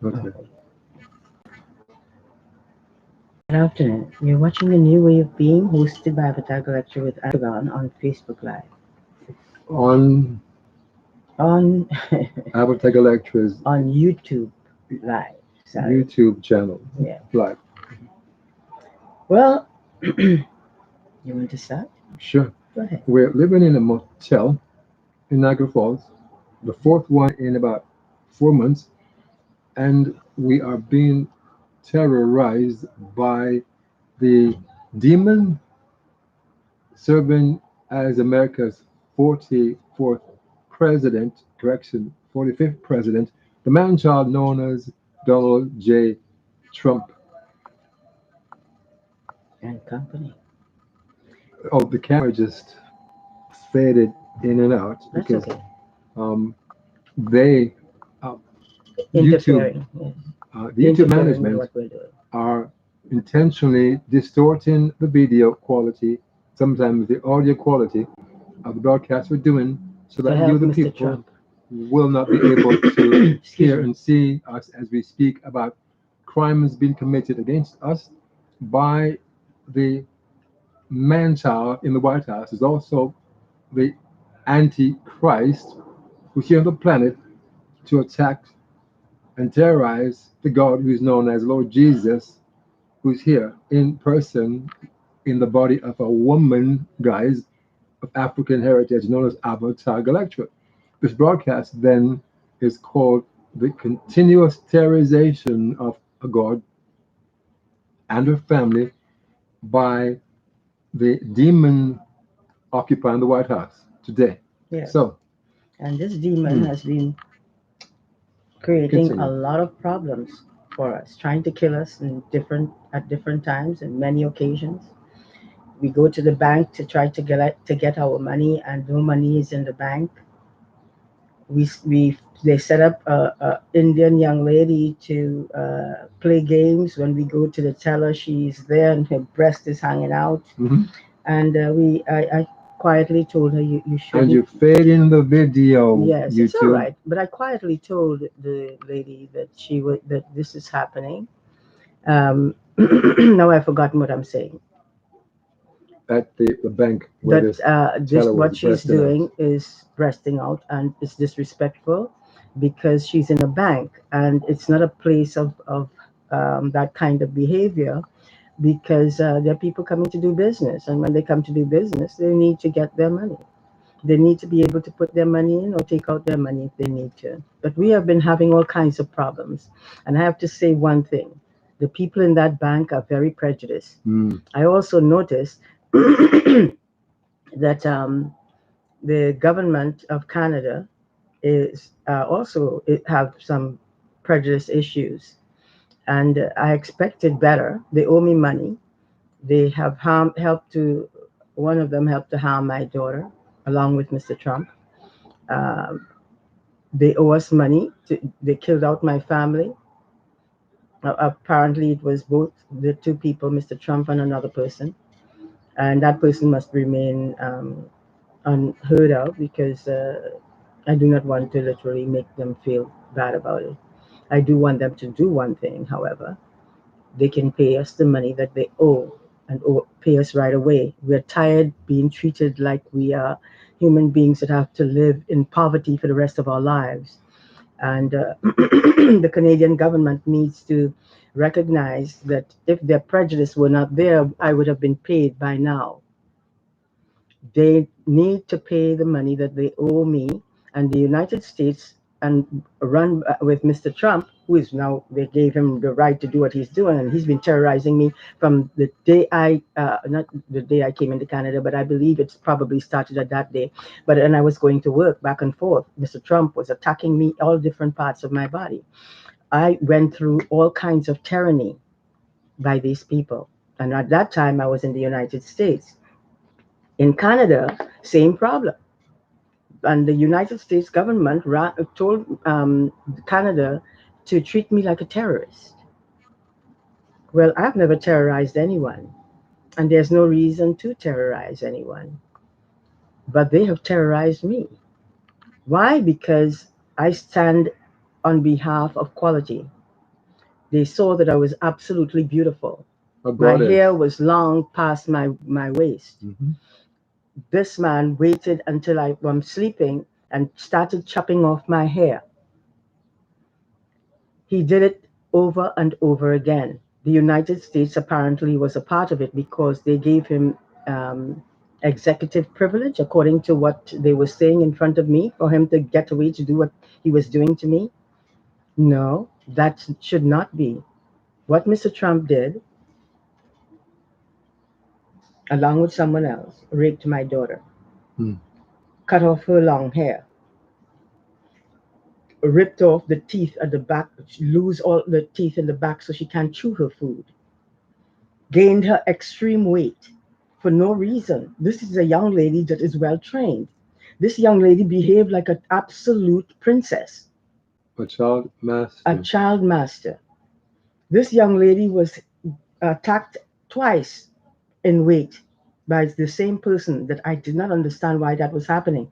Okay. Good afternoon. You're watching The New Way of Being, hosted by Avatar Galextra with Andraggon on Facebook Live. On On Avatar Galextra's on YouTube Live. Sorry. YouTube channel Yeah. live. Well, you want to start? Sure. Go ahead. We're living in a motel in Niagara Falls, the fourth one in about 4 months, and we are being terrorized by the demon serving as America's 44th president, correction, 45th president, the man child known as Donald J. Trump. And company. Oh, the camera just faded in and out That's because okay. um, they, uh, YouTube, Interfering. Yes. the YouTube Interfering with management what we're doing. are intentionally distorting the video quality, sometimes the audio quality of the broadcast we're doing, so To that you, help the Mr. people, Trump. will not be able to Excuse hear me. and see us as we speak about crimes being committed against us by the man child in the White House, is also the Antichrist who's here on the planet to attack and terrorize the God who's known as Lord Jesus, who's here in person in the body of a woman, guys, of African heritage known as Avatar Galextra. This broadcast then is called the continuous terrorization of a God and her family by the demon occupying the White House today. Yes. So, And this demon hmm, has been creating a continue. lot of problems for us, trying to kill us in different times and many occasions. We go to the bank to try to get our money, and no money is in the bank. We they set up a Indian young lady to play games. When we go to the teller, she's there and her breast is hanging out. Hmm. And I quietly told her, you And shouldn't. you fade in the video, Yes, it's all YouTube. right. But I quietly told the lady that that this is happening. Now I've forgotten what I'm saying. At the bank where That this this teller was what she's breasting out. doing is breasting out and it's disrespectful because she's in a bank and it's not a place of that kind of behavior because there are people coming to do business, and when they come to do business they need to get their money. They need to be able to put their money in or take out their money if they need to. But we have been having all kinds of problems, and I have to say one thing: the people in that bank are very prejudiced. Mm. I also noticed that the government of Canada is also it have some prejudice issues, and I expected better. They owe me money. They have helped to. One of them helped to harm my daughter, along with Mr. Trump. Um, they owe us money. They killed out my family. Apparently, it was both the two people, Mr. Trump and another person, and that person must remain unheard of because I do not want to literally make them feel bad about it. I do want them to do one thing, however. They can pay us the money that they owe and pay us right away. We're tired being treated like we are human beings that have to live in poverty for the rest of our lives. And the Canadian government needs to recognize that if their prejudice were not there, I would have been paid by now. They need to pay the money that they owe me, and the United States and run with Mr. Trump, who is now they gave him the right to do what he's doing, and he's been terrorizing me from the day I not the day I came into Canada, but I believe it's probably started at that day. But and I was going to work back and forth. Mr. Trump was attacking me all different parts of my body. I went through all kinds of tyranny by these people, and at that time I was in the United States. In Canada, same problem. And the United States government told Canada to treat me like a terrorist. Well, I've never terrorized anyone, and there's no reason to terrorize anyone. But they have terrorized me. Why? Because I stand on behalf of quality. They saw that I was absolutely beautiful. A My goddess. hair was long past my waist. Hmm. This man waited until I was sleeping and started chopping off my hair. He did it over and over again. The United States apparently was a part of it because they gave him um, executive privilege, according to what they were saying in front of me, for him to get away to do what he was doing to me. No, that should not be. What Mr. Trump did, along with someone else, raped my daughter, Hmm. cut off her long hair, ripped off the teeth at the back, lose all the teeth in the back so she can't chew her food, gained her extreme weight for no reason. This is a young lady that is well trained. This young lady behaved like an absolute princess, A child a master. child master. This young lady was attacked twice in weight by the same person that I did not understand why that was happening.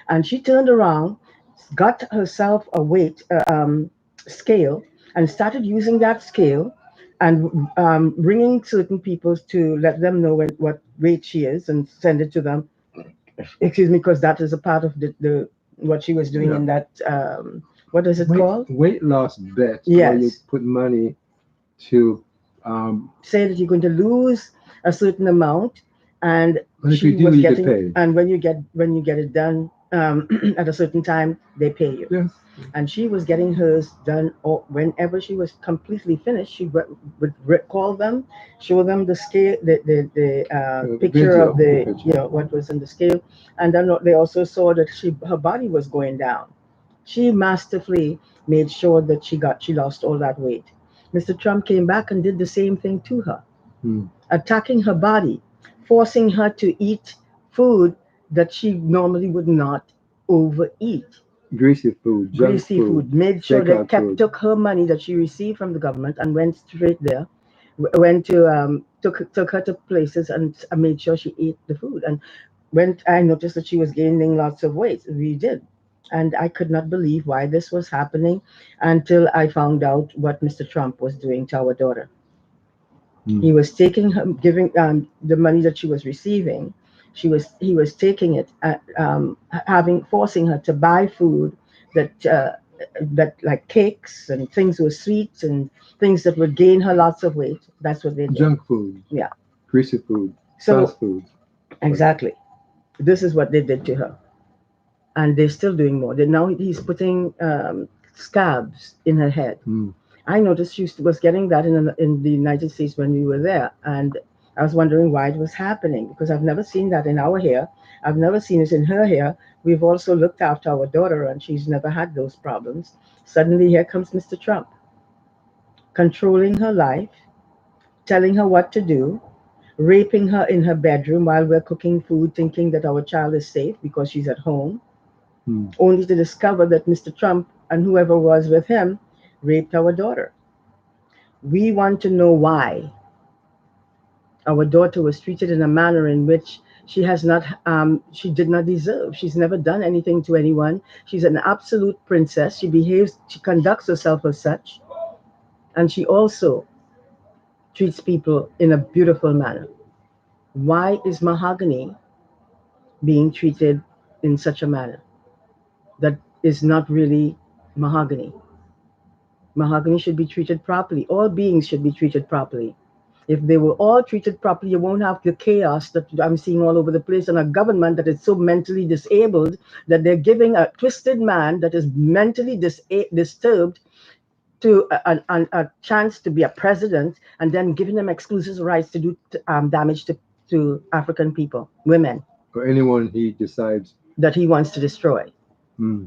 And she turned around, got herself a weight scale, and started using that scale and bringing certain people to let them know what weight she is and send it to them. Excuse me, because that is a part of the what she was doing Yeah. in that. What is it called? Weight loss bet where you Yes, put money to say that you're going to lose a certain amount, and and if you she do was you get getting, paid. and when you get it done at a certain time, they pay you. Yes. And she was getting hers done, or whenever she was completely finished, she would call them, show them the scale, the picture Video, of the the, picture. what was in the scale. And then they also saw that her body was going down. She masterfully made sure that she lost all that weight. Mr. Trump came back and did the same thing to her, Hmm. attacking her body, forcing her to eat food that she normally would not overeat. Greasy food, junk Greasy food, food, made sure they takeout kept food. took her money that she received from the government and went straight there, went to took her to places and made sure she ate the food. And when I noticed that she was gaining lots of weight, we did. And I could not believe why this was happening until I found out what Mr. Trump was doing to our daughter. Hmm. He was taking her, giving the money that she was receiving. He was taking it, having forcing her to buy food that like cakes and things with sweets and things that would gain her lots of weight. That's what they did. Junk food, Yeah. greasy food, So fast food. Right. exactly, this is what they did to her, and they're still doing more. They now he's putting scabs in her head. Hmm. I noticed she was getting that in the United States when we were there, and I was wondering why it was happening because I've never seen that in our hair. I've never seen it in her hair. We've also looked after our daughter, and she's never had those problems. Suddenly, here comes Mr. Trump, controlling her life, telling her what to do, raping her in her bedroom while we're cooking food, thinking that our child is safe because she's at home, Hmm. only to discover that Mr. Trump and whoever was with him raped our daughter. We want to know why our daughter was treated in a manner in which she did not deserve. She's never done anything to anyone. She's an absolute princess. She conducts herself as such, and she also treats people in a beautiful manner. Why is mahogany being treated in such a manner that is not really mahogany? Mahogany should be treated properly. All beings should be treated properly. If they were all treated properly, you won't have the chaos that I'm seeing all over the place, and a government that is so mentally disabled that they're giving a twisted man that is mentally disturbed to a chance to be a president, and then giving them exclusive rights to do damage to African people, women, Or anyone he decides. that he wants to destroy. Hmm.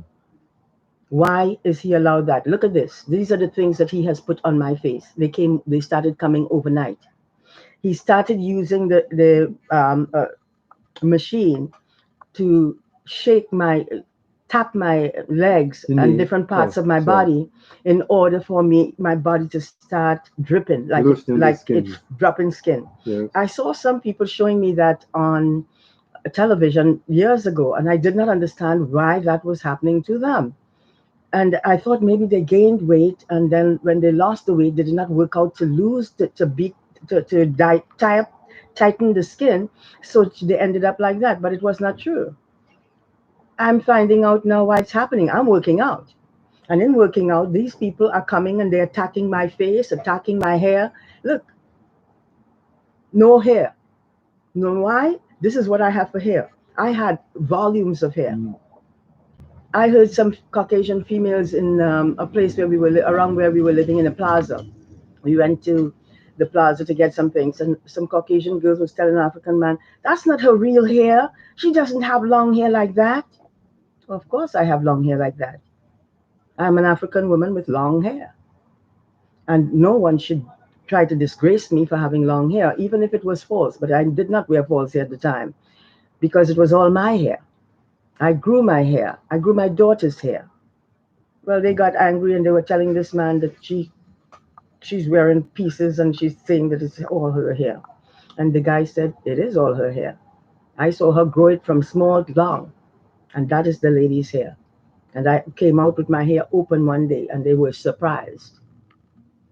Why is he allowed that? Look at this. These are the things that he has put on my face. They started coming overnight. He started using the machine to shake tap my legs The and knee. different Oh, parts of my sorry. body in order for my body to start dripping, Loosening the like it's skin. dropping skin. Yes. I saw some people showing me that on television years ago, and I did not understand why that was happening to them. And I thought maybe they gained weight, and then when they lost the weight, they did not work out to lose tighten the skin, so they ended up like that. But it was not true. I'm finding out now why it's happening. I'm working out, and in working out, these people are coming and they're attacking my face, attacking my hair. Look, no hair. Know why? This is what I have for hair. I had volumes of hair. Mm. I heard some Caucasian females in a place where we were around where we were living in a plaza. We went to the plaza to get some things, and some Caucasian girls was telling an African man, "That's not her real hair. She doesn't have long hair like that." Well, of course, I have long hair like that. I'm an African woman with long hair, and no one should try to disgrace me for having long hair, even if it was false. But I did not wear false hair at the time because it was all my hair. I grew my hair. I grew my daughter's hair. Well, they got angry and they were telling this man that she's wearing pieces and she's saying that it's all her hair. And the guy said, it is all her hair. I saw her grow it from small to long, and that is the lady's hair. And I came out with my hair open one day, and they were surprised.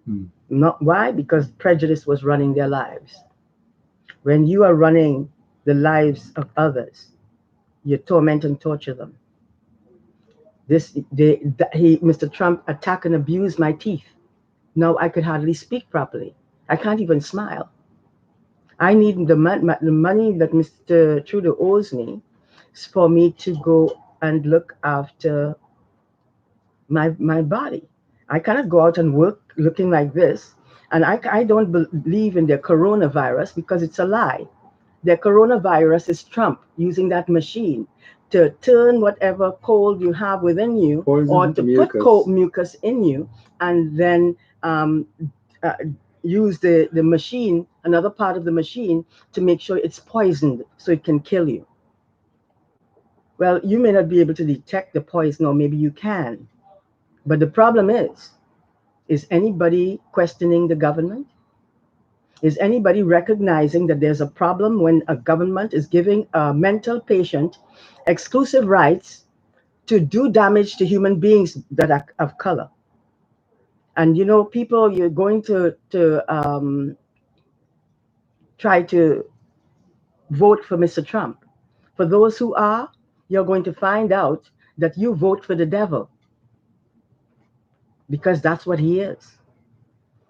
Mm. Not why? Because prejudice was running their lives. When you are running the lives of others, you torment and torture them. Mr. Trump attacked and abused my teeth. Now I could hardly speak properly. I can't even smile. I need the money that Mr. Trudeau owes me for me to go and look after my body. I cannot go out and work looking like this. And I don't believe in the coronavirus because it's a lie. The coronavirus is Trump using that machine to turn whatever cold you have within you or Poison to put mucus. mucus in you, and then uh, use the machine, another part of the machine, to make sure it's poisoned so it can kill you. Well, you may not be able to detect the poison, or maybe you can. But the problem is anybody questioning the government? Is anybody recognizing that there's a problem when a government is giving a mental patient exclusive rights to do damage to human beings that are of color? And people, you're going to try to vote for Mr. Trump. For those who are, you're going to find out that you vote for the devil because that's what he is.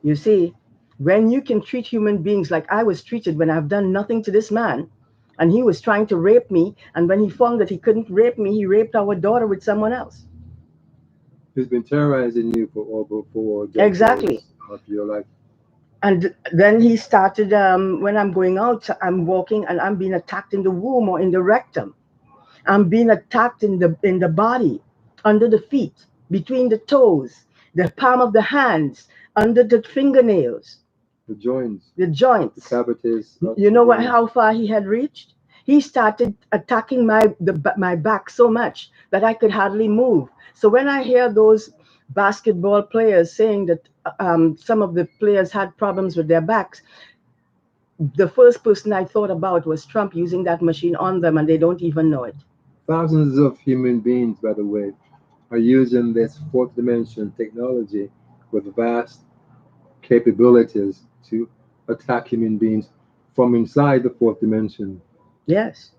You see, when you can treat human beings like I was treated when I've done nothing to this man, and he was trying to rape me, and when he found that he couldn't rape me, he raped our daughter with someone else. He's been terrorizing you for over 4 decades Exactly. of your life. And then he started, when I'm going out, I'm walking and I'm being attacked in the womb or in the rectum. I'm being attacked in the body, under the feet, between the toes, the palm of the hands, under the fingernails, The joints, the the joints. cavities of You the know what? brain. How far he had reached? He started attacking my back so much that I could hardly move. So when I hear those basketball players saying that some of the players had problems with their backs, the first person I thought about was Trump using that machine on them, and they don't even know it. Thousands of human beings, by the way, are using this fourth dimension technology with vast capabilities to attack human beings from inside the fourth dimension. Yes,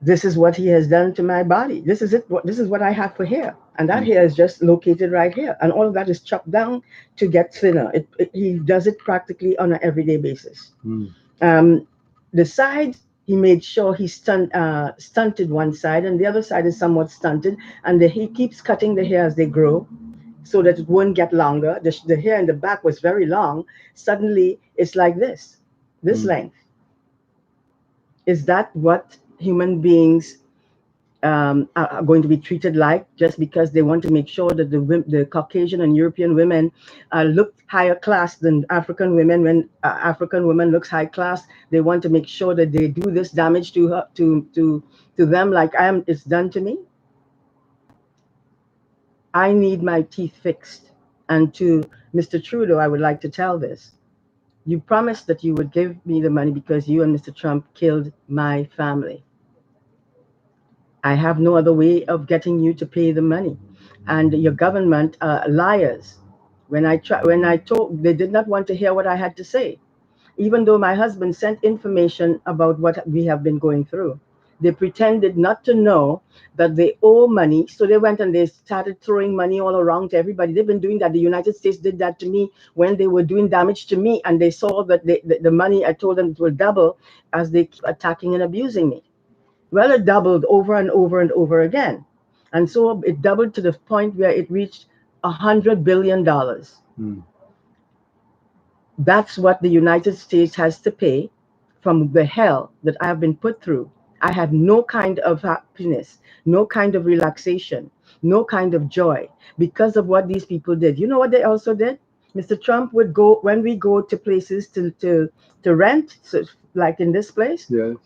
this is what he has done to my body. This is it. This is what I have for hair, and that Mm. hair is just located right here, and all of that is chopped down to get thinner. He does it practically on an everyday basis. Mm. Um, the sides, he made sure he stunted one side, and the other side is somewhat stunted, and he keeps cutting the hair as they grow, so that it won't get longer. The hair in the back was very long. Suddenly, it's like this Mm. length. Is that what human beings are going to be treated like, just because they want to make sure that the Caucasian and European women look higher class than African women? When African women looks high class, they want to make sure that they do this damage to her, to them, like it's done to me. I need my teeth fixed. And to Mr. Trudeau, I would like to tell this. You promised that you would give me the money because you and Mr. Trump killed my family. I have no other way of getting you to pay the money. And your government are liars. When I told, they did not want to hear what I had to say, even though my husband sent information about what we have been going through. They pretended not to know that they owe money. So they went and they started throwing money all around to everybody. They've been doing that. The United States did that to me when they were doing damage to me. And they saw that the money, I told them it will double as they keep attacking and abusing me. Well, it doubled over and over and over again. And so it doubled to the point where it reached $100 billion. Mm. That's what the United States has to pay from the hell that I have been put through. I had no kind of happiness, no kind of relaxation, no kind of joy because of what these people did. You know what they also did? Mr. Trump would go when we go to places to rent, so like in this place. Yes.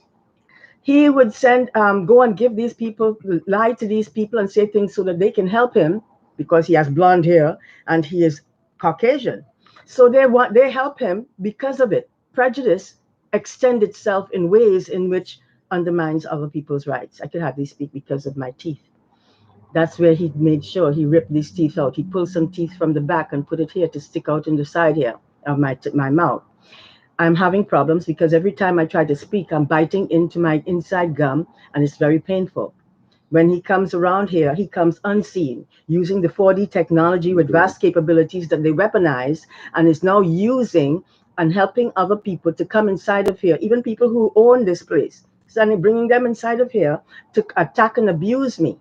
He would send go and give these people, lie to these people and say things so that they can help him because he has blonde hair and he is Caucasian. So they help him because of it. Prejudice extend itself in ways in which undermines other people's rights. I could hardly speak because of my teeth. That's where he made sure he ripped these teeth out. He pulled some teeth from the back and put it here to stick out in the side here of my mouth. I'm having problems because every time I try to speak, I'm biting into my inside gum and it's very painful. When he comes around here, he comes unseen, using the 4D technology with vast capabilities that they weaponize and is now using and helping other people to come inside of here, even people who own this place, suddenly bringing them inside of here to attack and abuse me.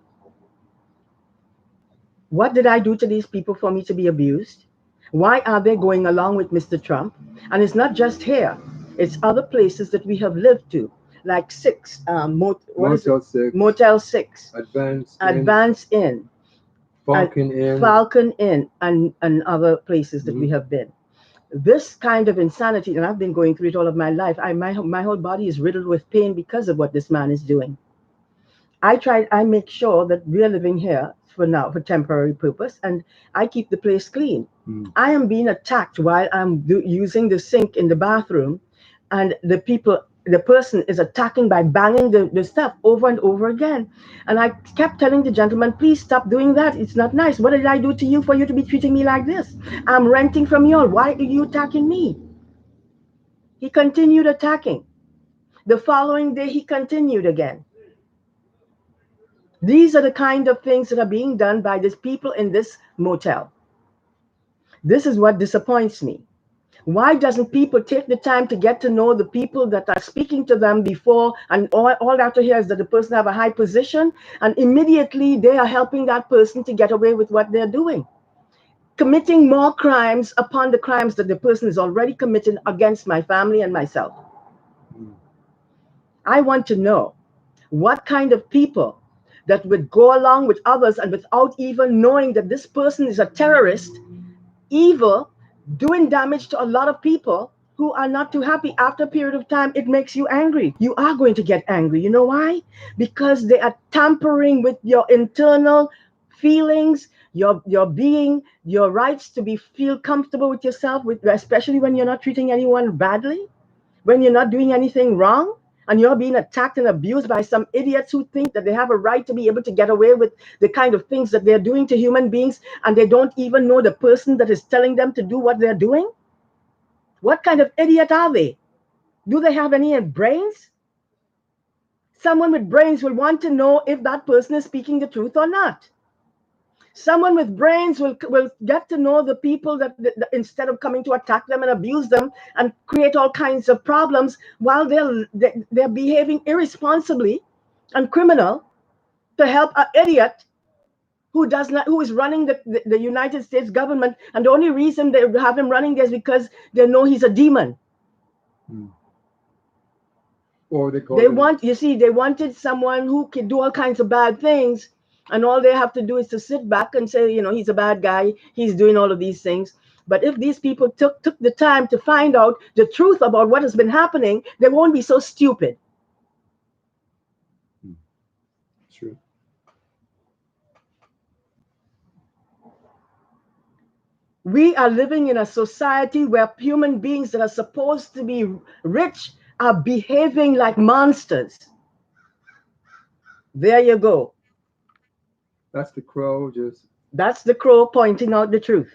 What did I do to these people for me to be abused? Why are they going along with Mr. Trump? And it's not just here, it's other places that we have lived to, like Six, Motel 6, Motel 6, Advance Inn, Advance Inn, Falcon Inn. Falcon Inn, and other places that we Mhm. have been. This kind of insanity, and I've been going through it all of my life. My whole body is riddled with pain because of what this man is doing. I make sure that we're living here for now, for temporary purpose, and I keep the place clean. Mm. I am being attacked while I'm using the sink in the bathroom, and the person is attacking by banging the stuff over and over again. And I kept telling the gentleman, please stop doing that. It's not nice. What did I do to you for you to be treating me like this? I'm renting from you all. Why are you attacking me? He continued attacking. The following day, he continued again. These are the kind of things that are being done by these people in this motel. This is what disappoints me. Why doesn't people take the time to get to know the people that are speaking to them before, and all after here is that the person have a high position and immediately they are helping that person to get away with what they're doing, committing more crimes upon the crimes that the person is already committing against my family and myself. Mm. I want to know what kind of people that would go along with others and without even knowing that this person is a terrorist, evil, doing damage to a lot of people who are not too happy. After a period of time, it makes you angry. You are going to get angry. You know why? Because they are tampering with your internal feelings, your being, your rights to be feel comfortable with yourself, with especially when you're not treating anyone badly, when you're not doing anything wrong, and you're being attacked and abused by some idiots who think that they have a right to be able to get away with the kind of things that they're doing to human beings, and they don't even know the person that is telling them to do what they're doing. What kind of idiot are they? Do they have any brains? Someone with brains will want to know if that person is speaking the truth or not. Someone with brains will get to know the people that instead of coming to attack them and abuse them and create all kinds of problems while they're behaving irresponsibly and criminal to help an idiot who is running the United States government, and the only reason they have him running there is because they know he's a demon. Mm. Or they call They him. want, you see, they wanted someone who can do all kinds of bad things, and all they have to do is to sit back and say, he's a bad guy, he's doing all of these things. But if these people took the time to find out the truth about what has been happening, they won't be so stupid. Mm. True. We are living in a society where human beings that are supposed to be rich are behaving like monsters. There you go. That's the crow just. That's the crow pointing out the truth.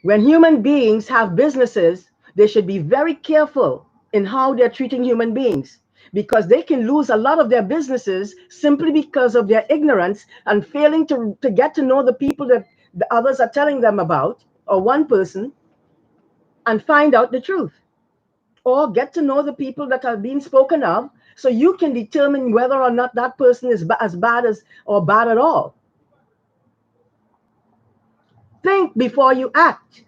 When human beings have businesses, they should be very careful in how they're treating human beings, because they can lose a lot of their businesses simply because of their ignorance and failing to get to know the people that the others are telling them about, or one person, and find out the truth. Or get to know the people that are being spoken of, so you can determine whether or not that person is as bad as or bad at all. Think before you act.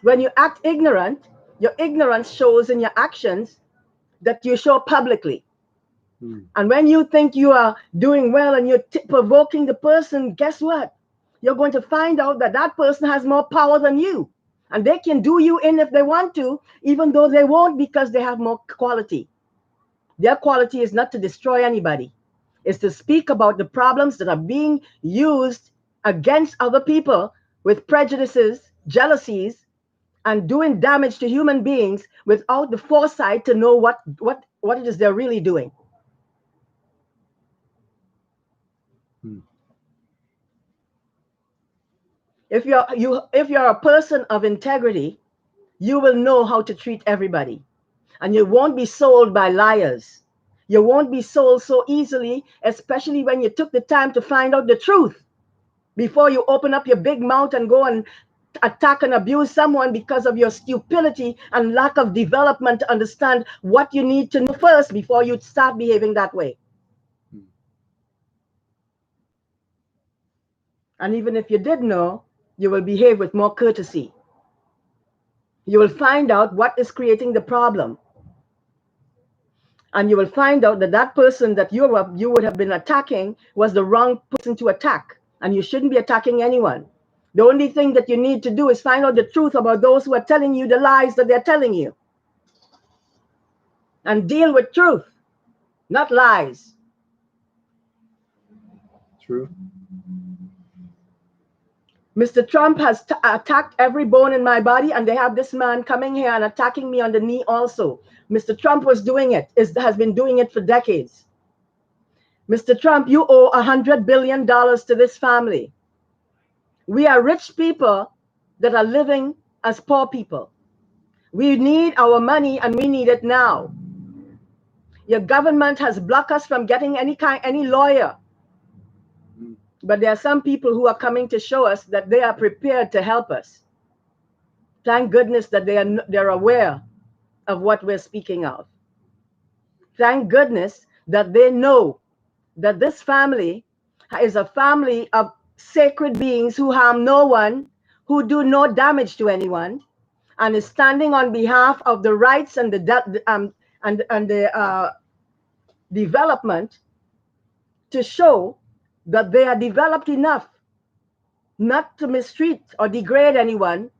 When you act ignorant, your ignorance shows in your actions that you show publicly. And when you think you are doing well and you're provoking the person, guess what? You're going to find out that that person has more power than you. And they can do you in if they want to, even though they won't, because they have more quality. Their quality is not to destroy anybody. It's to speak about the problems that are being used against other people with prejudices, jealousies, and doing damage to human beings without the foresight to know what it is they're really doing. If you're a person of integrity, you will know how to treat everybody, and you won't be sold by liars. You won't be sold so easily, especially when you took the time to find out the truth before you open up your big mouth and go and attack and abuse someone because of your stupidity and lack of development to understand what you need to know first before you start behaving that way. And even if you did know, you will behave with more courtesy. You will find out what is creating the problem. And you will find out that that person that you would have been attacking was the wrong person to attack. And you shouldn't be attacking anyone. The only thing that you need to do is find out the truth about those who are telling you the lies that they're telling you. And deal with truth, not lies. True. Mr. Trump has attacked every bone in my body, and they have this man coming here and attacking me on the knee also. Mr. Trump was doing it, has been doing it for decades. Mr. Trump, you owe $100 billion to this family. We are rich people that are living as poor people. We need our money, and we need it now. Your government has blocked us from getting any lawyer. But there are some people who are coming to show us that they are prepared to help us. Thank goodness that they're aware of what we're speaking of. Thank goodness that they know that this family is a family of sacred beings who harm no one, who do no damage to anyone, and is standing on behalf of the rights and the development to show that they are developed enough not to mistreat or degrade anyone.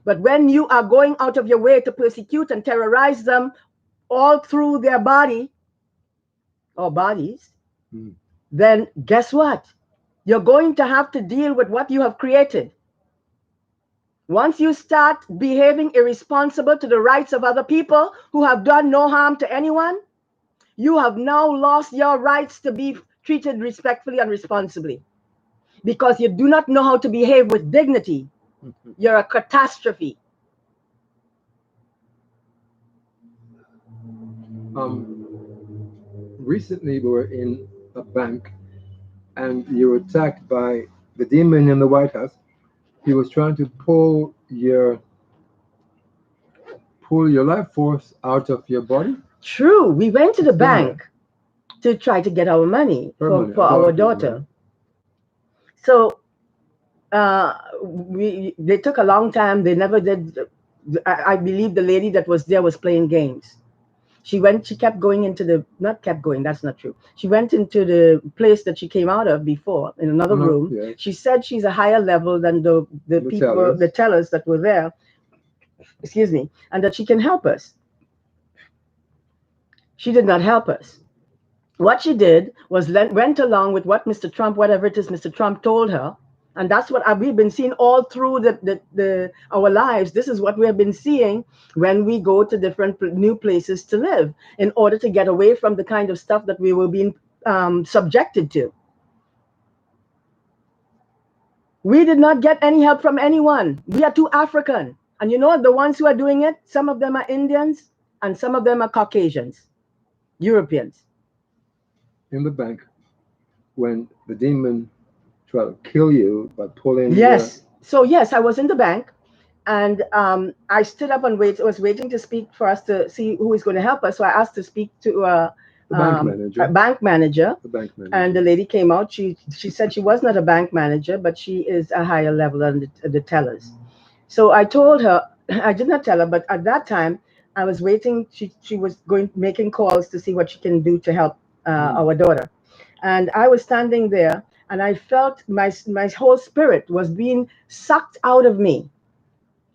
But when you are going out of your way to persecute and terrorize them all through their body or bodies, then guess what? You're going to have to deal with what you have created. Once you start behaving irresponsible to the rights of other people who have done no harm to anyone, you have now lost your rights to be treated respectfully and responsibly, because you do not know how to behave with dignity. You're a catastrophe. Recently, we were in a bank, and you were attacked by the demon in the White House. He was trying to pull your life force out of your body. True. We went to the bank to try to get our money for our daughter. So they took a long time. They never did. I believe the lady that was there was playing games. She kept going into not kept going, that's not true. She went into the place that she came out of before in another room. Yeah. She said she's a higher level than the people, the tellers that were there, excuse me, and that she can help us. She did not help us. What she did was went along with what Mr. Trump, whatever it is Mr. Trump told her. And that's what we've been seeing all through our lives. This is what we have been seeing when we go to different new places to live, in order to get away from the kind of stuff that we were being subjected to. We did not get any help from anyone. We are too African. And you know what? The ones who are doing it, some of them are Indians and some of them are Caucasians, Europeans. In the bank, when the demon tried to kill you by pulling Yes. So yes, I was in the bank, and I stood up and was waiting to speak for us to see who is going to help us. So I asked to speak to the bank manager. a bank manager, The bank manager. and the lady came out. She said she was not a bank manager, but she is a higher level than the tellers. So I told her, I did not tell her, but at that time I was waiting. She was making calls to see what she can do to help our daughter, and I was standing there, and I felt my whole spirit was being sucked out of me.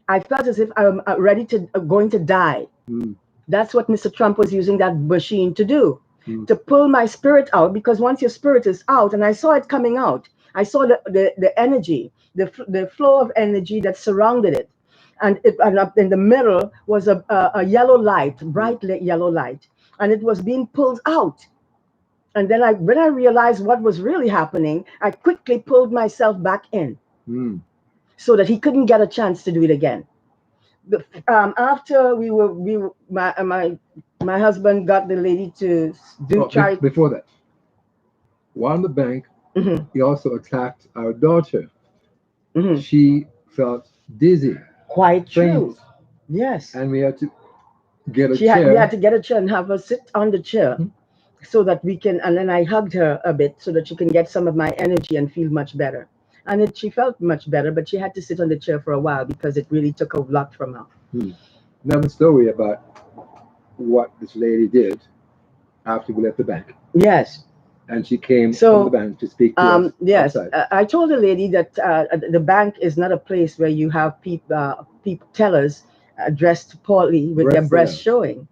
I felt as if I'm ready to going to die. Mm. That's what Mr. Trump was using that machine to do, Mm. to pull my spirit out. Because once your spirit is out, and I saw it coming out, I saw the energy, the flow of energy that surrounded it, and up in the middle was a yellow light, bright yellow light, and it was being pulled out. And then when I realized what was really happening, I quickly pulled myself back in Mm. so that he couldn't get a chance to do it again. After my husband got the lady to try. Before that, while in the bank, Mhm, he also attacked our daughter. mhm. She felt dizzy, Quite faint, true. Yes. and we had to get a We chair. had to get a chair and have her sit on the chair Mhm. so that we can, and then I hugged her a bit so that she can get some of my energy and feel much better. And she felt much better, but she had to sit on the chair for a while because it really took a lot from her. Now the story about what this lady did after we left the bank, Yes. and she came from the So, bank to speak to us yes, outside. I told the lady that the bank is not a place where you have people tellers dressed poorly with their Breasts breasts out. showing,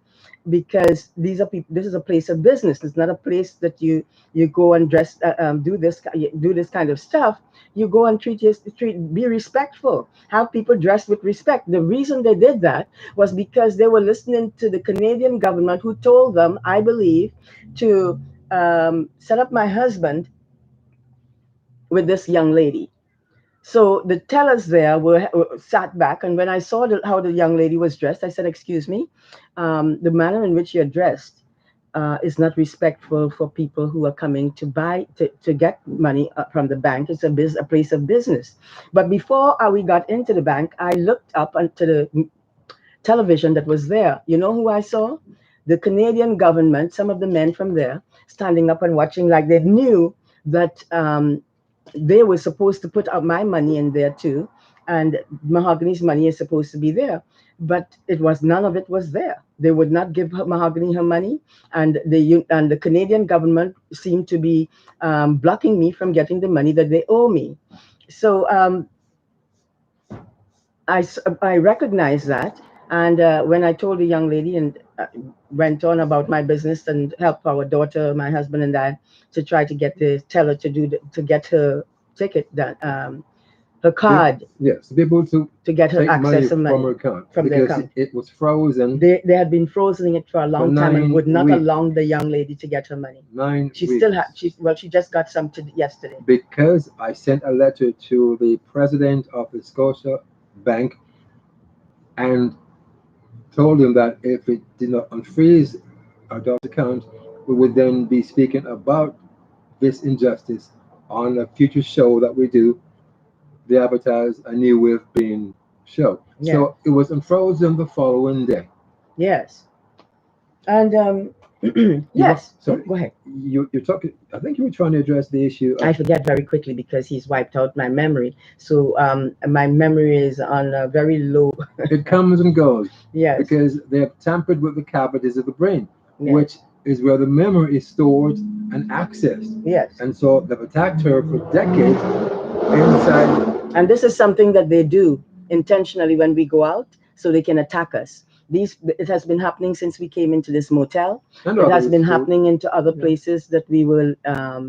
because these are people. This is a place of business. It's not a place that you go and do this kind of stuff. You go and be respectful. Have people dressed with respect. The reason they did that was because they were listening to the Canadian government, who told them, I believe, to set up my husband with this young lady. So the tellers there were sat back, and when I saw how the young lady was dressed, I said, "Excuse me, the manner in which you're dressed is not respectful for people who are coming to get money from the bank. It's a place of business." But before we got into the bank, I looked up onto the television that was there. You know who I saw? The Canadian government, some of the men from there, standing up and watching like they knew that they were supposed to put out my money in there too, and Mahogany's money is supposed to be there. But it was none of it was there. They would not give Mahogany her money, and the Canadian government seemed to be blocking me from getting the money that they owe me. So I recognized that, and when I told the young lady and went on about my business and help our daughter, my husband, and I to try to get the teller to get her ticket done, her card, Yes, to be able to get her take money access to from her money account from the because account. it was frozen They had been frozen it for a long time and 9 would not weeks. allow the young lady to get her money. 9 She weeks. still had she just got some yesterday. Because I sent a letter to the president of the Scotia Bank and told him that if it did not unfreeze our daughter's account, we would then be speaking about this injustice on a future show that we do, the Avatars A New Way of Being show. Yeah. So it was unfrozen the following day. Yes. And yes. Sorry. Go ahead. You're talking. I think you were trying to address the issue. I forget very quickly because he's wiped out my memory. So my memory is on a very low. It comes and goes. Yes. Because they have tampered with the cavities of the brain, Yes. which is where the memory is stored and accessed. Yes. And so they've attacked her for decades inside. And this is something that they do intentionally when we go out, so they can attack us. It has been happening since we came into this motel. And it has others been too. happening into other places that we will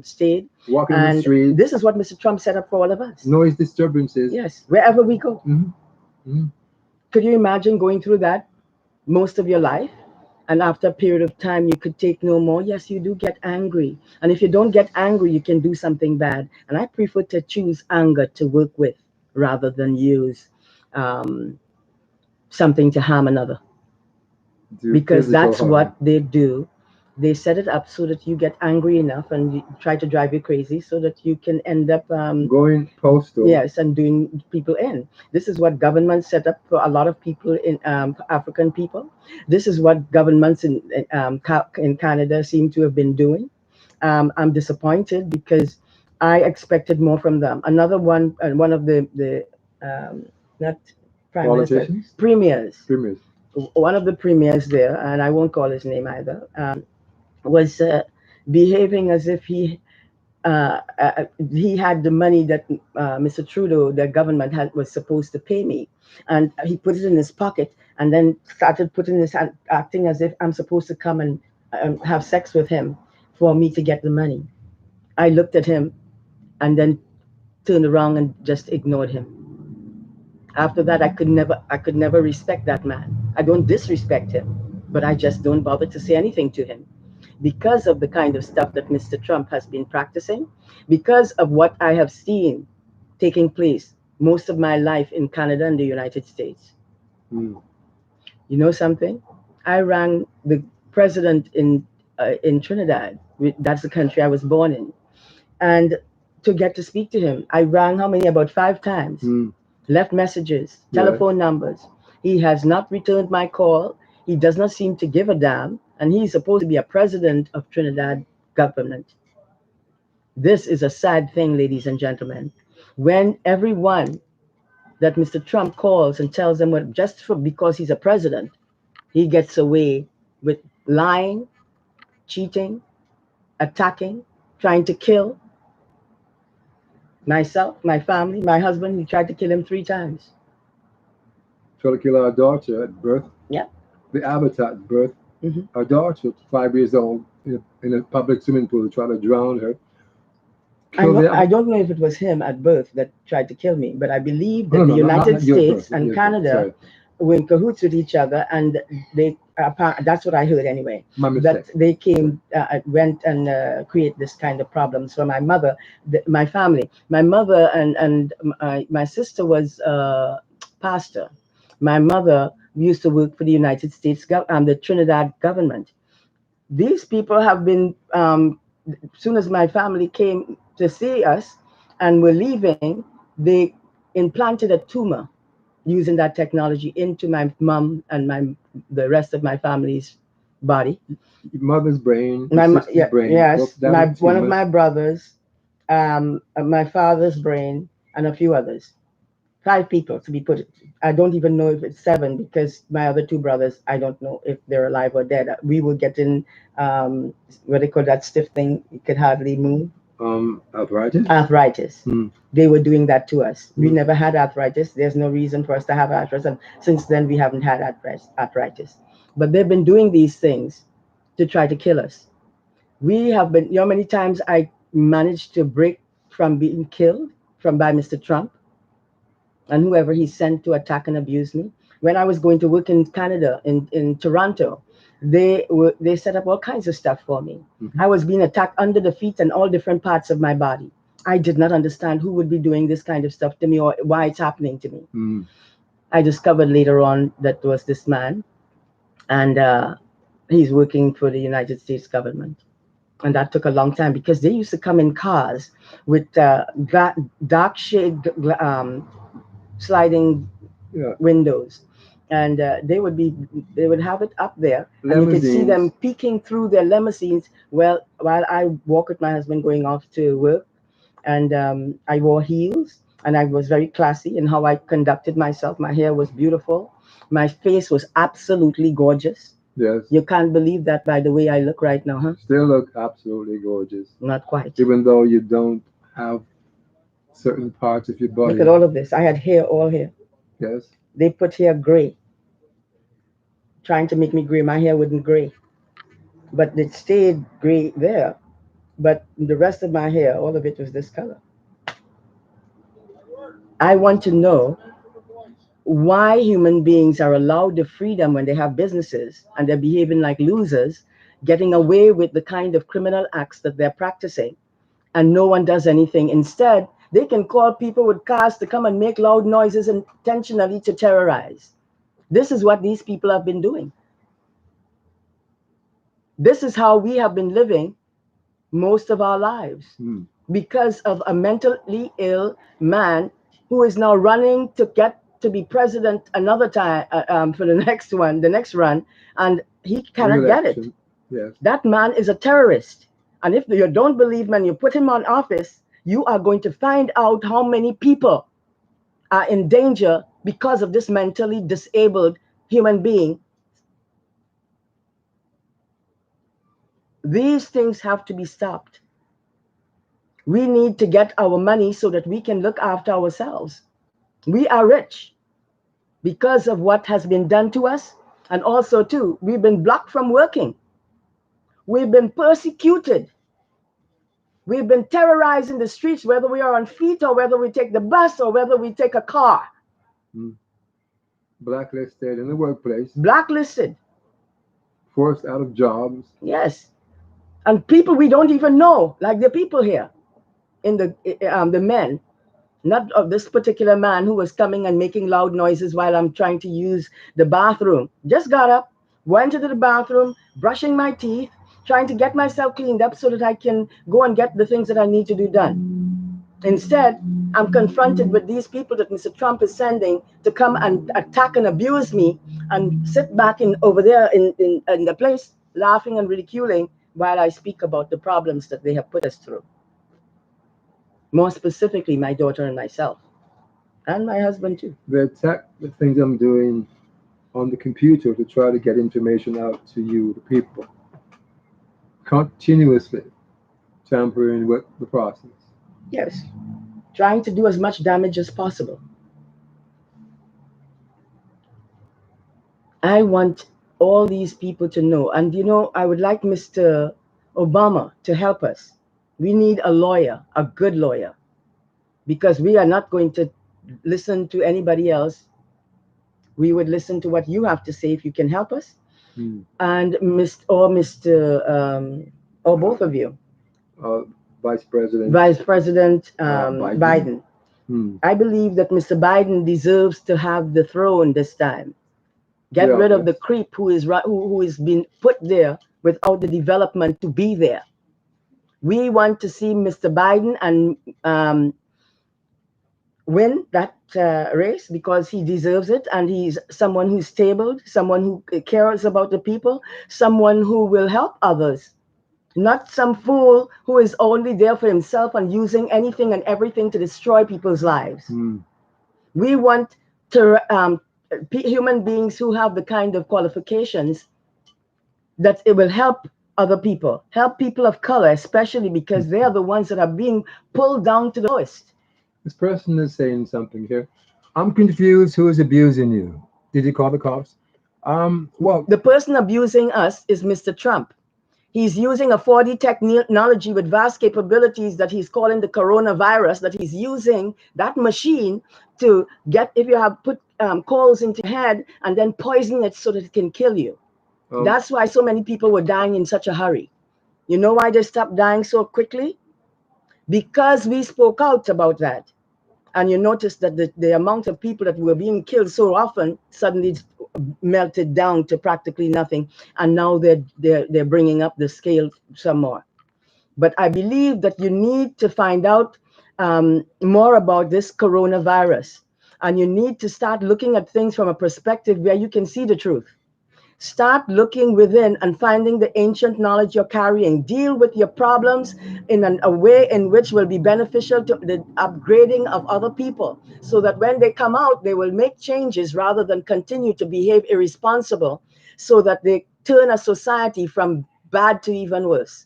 stayed. Walking on the street. This is what Mr. Trump set up for all of us. Noise disturbances. Yes, wherever we go. Mm-hmm. Mm-hmm. Could you imagine going through that most of your life? And after a period of time, you could take no more. Yes, you do get angry. And if you don't get angry, you can do something bad. And I prefer to choose anger to work with rather than use um, something to harm another, Do because physical that's harm. what they do. They set it up so that you get angry enough and you try to drive you crazy so that you can end up Going postal. yes, and doing people in. This is what governments set up for a lot of people in African people. This is what governments in Canada seem to have been doing. I'm disappointed because I expected more from them. Another one, one of the not prime minister, Politicians? premiers, Premiers. one of the premiers there, and I won't call his name either, was behaving as if he had the money that Mr. Trudeau, the government had was supposed to pay me, and he put it in his pocket, and then started putting this acting as if I'm supposed to come and have sex with him for me to get the money. I looked at him and then turned around and just ignored him. After that, I could never respect that man. I don't disrespect him, but I just don't bother to say anything to him because of the kind of stuff that Mr. Trump has been practicing, because of what I have seen taking place most of my life in Canada and the United States. Mm. You know something? I rang the president in Trinidad. That's the country I was born in, and to get to speak to him, I rang how many? About 5 times. Mm. Left messages, Yes. telephone numbers. He has not returned my call. He does not seem to give a damn, and he's supposed to be a president of Trinidad government. This is a sad thing, ladies and gentlemen. When everyone that Mr. Trump calls and tells them what just for because he's a president, he gets away with lying, cheating, attacking, trying to kill myself, my family, my husband. He tried to kill him 3 times. Try to kill our daughter at birth. Yeah. The Avatar at birth. Hmm. Our daughter, 5 years old, in a public swimming pool, try to drown her. I Kill know the I Avatar. don't know if it was him at birth that tried to kill me, but I believe No, that the no, United not your States birth. Not and your birth. Canada Sorry. were in cahoots with each other, and they that's what I heard anyway. My That mistake. they came went and create this kind of problems for my mother, my family. My mother and my sister was pastor. My mother used to work for the United States, the Trinidad government. These people have been soon as my family came to see us and were leaving, they implanted a tumor using that technology into my mom and the rest of my family's body. Your mother's brain, your sister's Yeah, brain yes, broke down with one of tumors. my brothers, my father's brain, and a few others. 5 people to be put. I don't even know if it's seven because my other two brothers, I don't know if they're alive or dead. We were getting what they call that stiff thing. You could hardly move. Arthritis. Arthritis. Mm. They were doing that to us. We Mm. never had arthritis. There's no reason for us to have arthritis. And since then, we haven't had arthritis. But they've been doing these things to try to kill us. We have been, many times I managed to break from being killed from by Mr. Trump and whoever he sent to attack and abuse me. When I was going to work in Canada, in Toronto, they set up all kinds of stuff for me. Mhm. I was being attacked under the feet and all different parts of my body. I did not understand who would be doing this kind of stuff to me or why it's happening to me. Mm. I discovered later on that was this man, and he's working for the United States government. And that took a long time because they used to come in cars with dark shade sliding Yeah. windows, and they would have it up there, and you could see them Limousines. peeking through their limousines. Well, while I walk with my husband going off to work, and I wore heels, and I was very classy in how I conducted myself. My hair was beautiful, my face was absolutely gorgeous. Yes. You can't believe that by the way I look right now, huh? Still look absolutely gorgeous, Not quite. even though you don't have certain parts of your Look body. at all of this. I had hair all here. Yes. They put hair gray, trying to make me gray. My hair wouldn't gray, but it stayed gray there. But the rest of my hair, all of it was this color. I want to know why human beings are allowed the freedom when they have businesses and they're behaving like losers, getting away with the kind of criminal acts that they're practicing, and no one does anything. Instead, they can call people with cars to come and make loud noises intentionally to terrorize. This is what these people have been doing. This is how we have been living most of our lives because of a mentally ill man who is now running to get to be president another time for the next run, and he cannot get it. Yes. That man is a terrorist. And if you don't believe me and you put him on office, you are going to find out how many people are in danger because of this mentally disabled human being. These things have to be stopped. We need to get our money so that we can look after ourselves. We are rich because of what has been done to us. And also, too, we've been blocked from working. We've been persecuted. We've been terrorized in the streets, whether we are on feet or whether we take the bus or whether we take a car. Blacklisted in the workplace. Blacklisted. Forced out of jobs. Yes. And people we don't even know, like the people here, in the men, not of this particular man who was coming and making loud noises while I'm trying to use the bathroom. Just got up, went into the bathroom, brushing my teeth, trying to get myself cleaned up so that I can go and get the things that I need to do done. Instead, I'm confronted with these people that Mr. Trump is sending to come and attack and abuse me and sit back over there in the place laughing and ridiculing while I speak about the problems that they have put us through. More specifically, my daughter and myself, and my husband too. They attack the things I'm doing on the computer to try to get information out to you, the people. Continuously tampering with the process. Yes. Trying to do as much damage as possible. I want all these people to know. And I would like Mr. Obama to help us. We need a lawyer, a good lawyer, because we are not going to listen to anybody else. We would listen to what you have to say if you can help us. And Mr. Or both of you. Vice President. Vice President Biden. I believe that Mr. Biden deserves to have the throne this time. Get rid of the creep who is been put there without the development to be there. We want to see Mr. Biden and win that race because he deserves it, and he's someone who's stable, someone who cares about the people, someone who will help others. Not some fool who is only there for himself and using anything and everything to destroy people's lives. We want human beings who have the kind of qualifications that it will help other people, help people of color, especially because they are the ones that are being pulled down to the lowest. This person is saying something here. I'm confused. Who is abusing you? Did you call the cops? Well, the person abusing us is Mr. Trump. He's using a 4D technology with vast capabilities that he's calling the coronavirus, that he's using that machine to get, if you have put coals into your head and then poison it so that it can kill you. That's why so many people were dying in such a hurry. You know why they stopped dying so quickly? Because we spoke out about that. And you notice that the amount of people that were being killed so often suddenly melted down to practically nothing. And now they're bringing up the scale some more. But I believe that you need to find out more about this coronavirus. And you need to start looking at things from a perspective where you can see the truth. Start looking within and finding the ancient knowledge you're carrying. Deal with your problems in a way in which will be beneficial to the upgrading of other people, so that when they come out, they will make changes rather than continue to behave irresponsible, so that they turn a society from bad to even worse.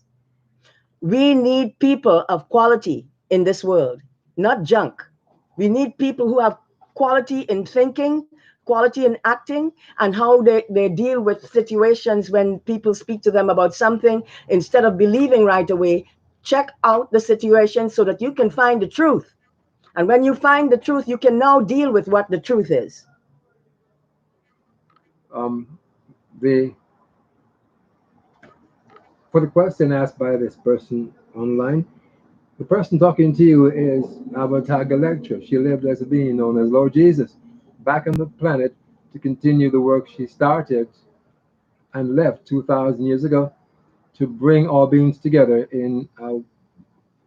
We need people of quality in this world, not junk. We need people who have quality in thinking, quality in acting, and how they deal with situations when people speak to them about something. Instead of believing right away, check out the situation so that you can find the truth. And when you find the truth, you can now deal with what the truth is. Um, the for the question asked by this person online, the person talking to you is Avatar Galextra. She lived as a being known as Lord Jesus, back on the planet to continue the work she started and left 2,000 years ago to bring all beings together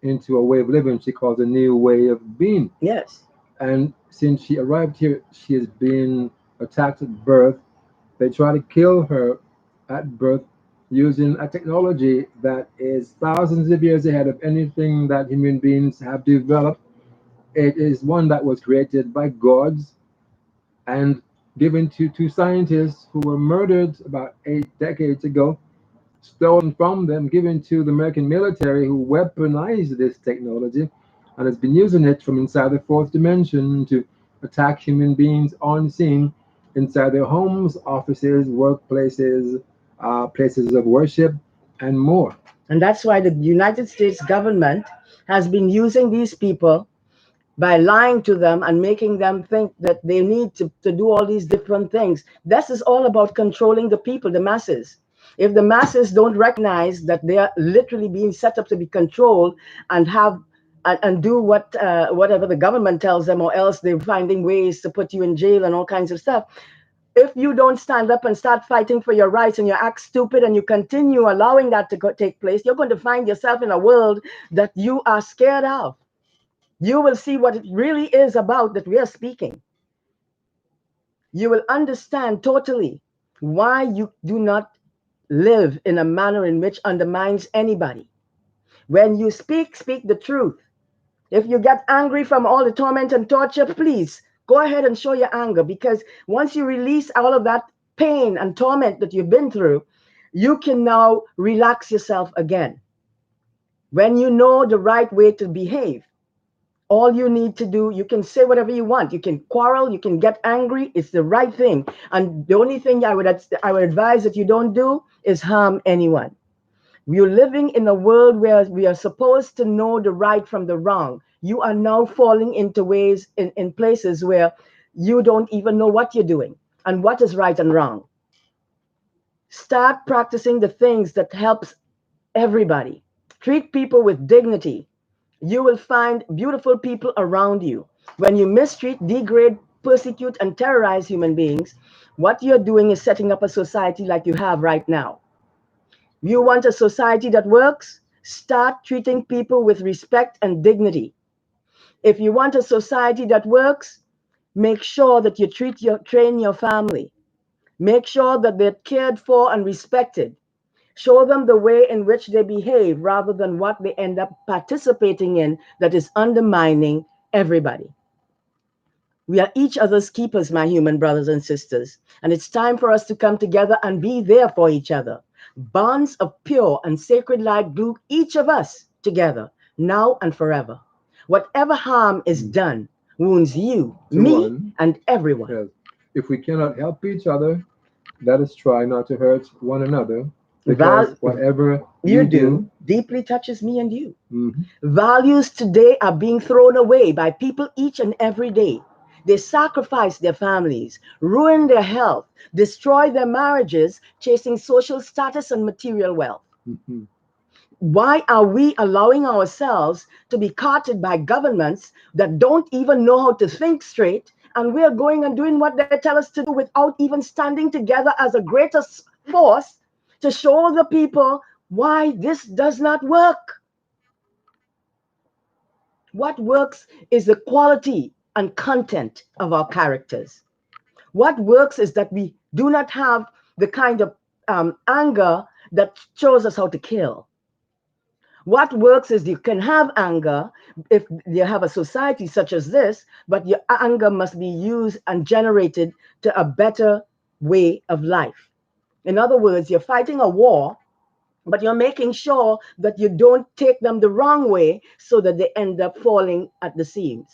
into a way of living she calls a new way of being. Yes. And since she arrived here, she has been attacked at birth. They try to kill her at birth using a technology that is thousands of years ahead of anything that human beings have developed. It is one that was created by gods and given to two scientists who were murdered about 8 decades ago, stolen from them, given to the American military who weaponized this technology and has been using it from inside the fourth dimension to attack human beings unseen inside their homes, offices, workplaces, places of worship, and more. And that's why the United States government has been using these people by lying to them and making them think that they need to do all these different things. This is all about controlling the people, the masses. If the masses don't recognize that they are literally being set up to be controlled and have and do whatever the government tells them, or else they're finding ways to put you in jail and all kinds of stuff. If you don't stand up and start fighting for your rights and you act stupid and you continue allowing that to take place, you're going to find yourself in a world that you are scared of. You will see what it really is about that we are speaking. You will understand totally why you do not live in a manner in which undermines anybody. When you speak, speak the truth. If you get angry from all the torment and torture, please go ahead and show your anger, because once you release all of that pain and torment that you've been through, you can now relax yourself again. When you know the right way to behave, all you need to do, you can say whatever you want. You can quarrel, you can get angry. It's the right thing. And the only thing I would advise that you don't do is harm anyone. We're living in a world where we are supposed to know the right from the wrong. You are now falling into ways in places where you don't even know what you're doing and what is right and wrong. Start practicing the things that helps everybody. Treat people with dignity. You will find beautiful people around you. When you mistreat, degrade, persecute, and terrorize human beings, what you're doing is setting up a society like you have right now. You want a society that works? Start treating people with respect and dignity. If you want a society that works, make sure that you train your family. Make sure that they're cared for and respected. Show them the way in which they behave rather than what they end up participating in that is undermining everybody. We are each other's keepers, my human brothers and sisters, and it's time for us to come together and be there for each other. Bonds of pure and sacred light glue each of us together, now and forever. Whatever harm is done wounds you, To me, one, and everyone. yes. If we cannot help each other, let us try not to hurt one another, because Val- whatever you you do do, deeply touches me and you. mhm, Values today are being thrown away by people each and every day. They sacrifice their families, ruin their health, destroy their marriages, chasing social status and material wealth. mhm. Why are we allowing ourselves to be carted by governments that don't even know how to think straight? And we are going and doing what they tell us to do without even standing together as a greater force to show the people why this does not work. What works is the quality and content of our characters. What works is that we do not have the kind of anger that shows us how to kill. What works is you can have anger if you have a society such as this, but your anger must be used and generated to a better way of life. In other words, you're fighting a war, but you're making sure that you don't take them the wrong way so that they end up falling at the seams.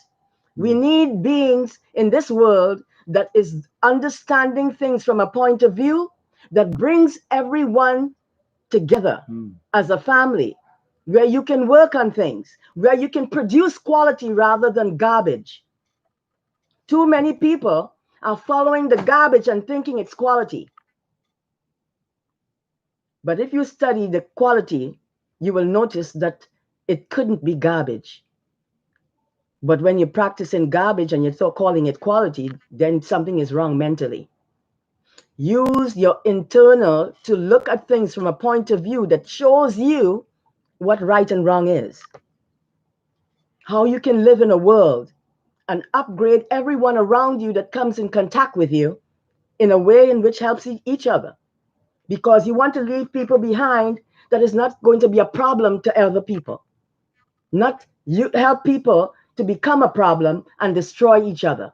We need beings in this world that is understanding things from a point of view that brings everyone together Mm. as a family, where you can work on things, where you can produce quality rather than garbage. Too many people are following the garbage and thinking it's quality. But if you study the quality, you will notice that it couldn't be garbage. But when you're practicing garbage and you're still calling it quality, then something is wrong mentally. Use your internal to look at things from a point of view that shows you what right and wrong is. How you can live in a world and upgrade everyone around you that comes in contact with you in a way in which helps each other. Because you want to leave people behind that is not going to be a problem to other people. Not you help people to become a problem and destroy each other.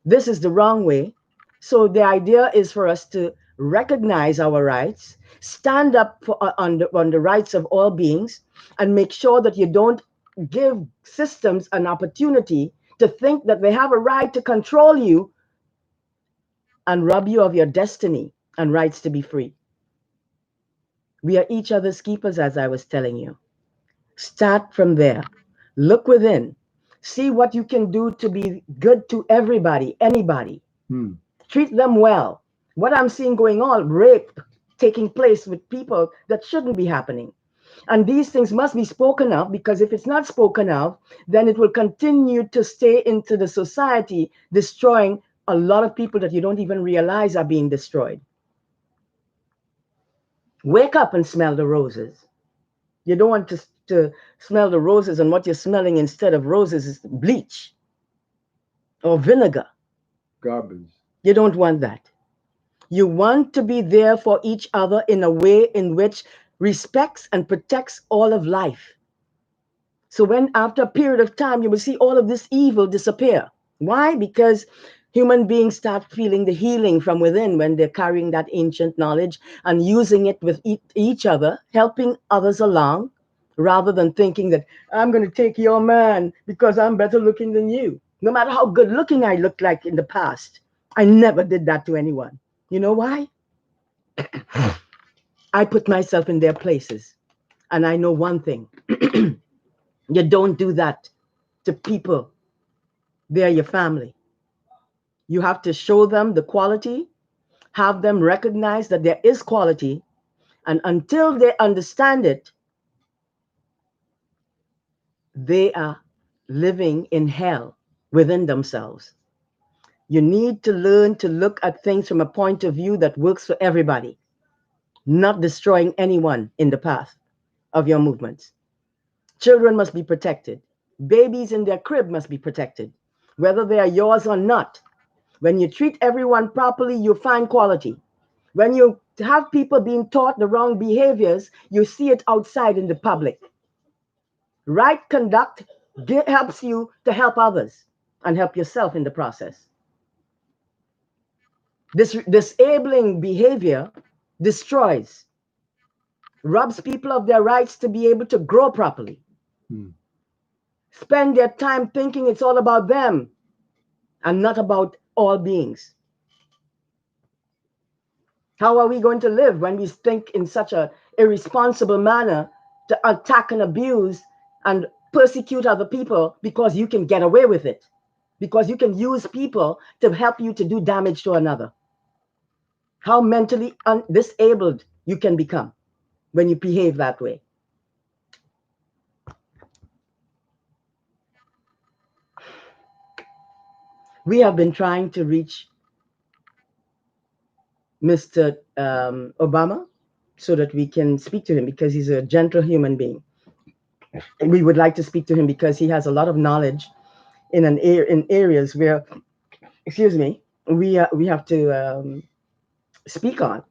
This is the wrong way. So the idea is for us to recognize our rights, stand up for, on the rights of all beings, and make sure that you don't give systems an opportunity to think that they have a right to control you and rob you of your destiny and rights to be free. We are each other's keepers, as I was telling you. Start from there. Look within. See what you can do to be good to everybody, anybody. Hmm. Treat them well. What I'm seeing going on, rape taking place with people that shouldn't be happening. And these things must be spoken of, because if it's not spoken of, then it will continue to stay into the society, destroying a lot of people that you don't even realize are being destroyed. Wake up and smell the roses. You don't want to smell the roses, and what you're smelling instead of roses is bleach or vinegar. Garbage. You don't want that. You want to be there for each other in a way in which respects and protects all of life. So when after a period of time, you will see all of this evil disappear. Why? Because human beings start feeling the healing from within when they're carrying that ancient knowledge and using it with each other, helping others along, rather than thinking that I'm going to take your man because I'm better looking than you. No matter how good looking I looked like in the past, I never did that to anyone. You know why? I put myself in their places. And I know one thing. You don't do that to people. They're your family. You have to show them the quality, have them recognize that there is quality, and until they understand it, they are living in hell within themselves. You need to learn to look at things from a point of view that works for everybody, not destroying anyone in the path of your movements. Children must be protected. Babies in their crib must be protected, whether they are yours or not. When you treat everyone properly, you find quality. When you have people being taught the wrong behaviors, you see it outside in the public. Right conduct helps you to help others and help yourself in the process. This disabling behavior destroys, robs people of their rights to be able to grow properly, Hmm. spend their time thinking it's all about them and not about all beings. How are we going to live when we think in such a irresponsible manner to attack and abuse and persecute other people because you can get away with it? Because you can use people to help you to do damage to another. How mentally disabled you can become when you behave that way. We have been trying to reach Mr. Obama so that we can speak to him, because he's a gentle human being. And we would like to speak to him because he has a lot of knowledge in areas where, excuse me, we have to speak on.